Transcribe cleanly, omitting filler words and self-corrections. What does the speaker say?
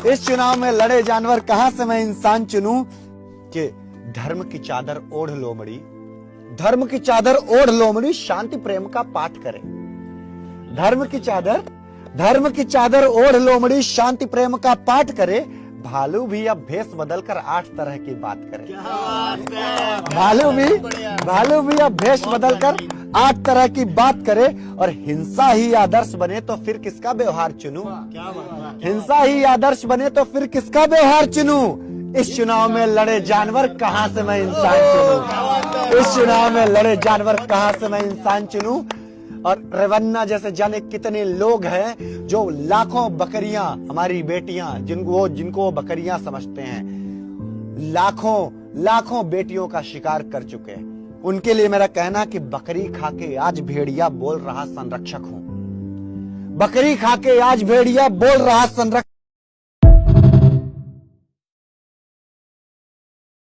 इस चुनाव में लड़े जानवर कहां से मैं इंसान चुनूं कि धर्म की चादर ओढ़ लोमड़ी, धर्म की चादर ओढ़ लोमड़ी, शांति प्रेम का पाठ करे। धर्म की चादर ओढ़ लोमड़ी, शांति प्रेम का पाठ करे। भालू भी अब भेष बदलकर 8 तरह की बात करे। भालू भी अब भेष बदलकर 8 तरह की बात करे। और हिंसा ही आदर्श बने तो फिर किसका व्यवहार चुनूं? हिंसा ही आदर्श बने तो फिर किसका व्यवहार चुनूं? इस चुनाव में लड़े जानवर कहां से मैं इंसान चुनूं? इस चुनाव में लड़े जानवर कहां से मैं इंसान चुनूं? और रेवन्ना जैसे जाने कितने लोग हैं जो लाखों बकरियां, हमारी बेटियां जिनको वो बकरियां समझते हैं, लाखों बेटियों का शिकार कर चुके हैं। उनके लिए मेरा कहना कि बकरी खाके आज भेड़िया बोल रहा संरक्षक हूं। बकरी खाके आज भेड़िया बोल रहा संरक्षक।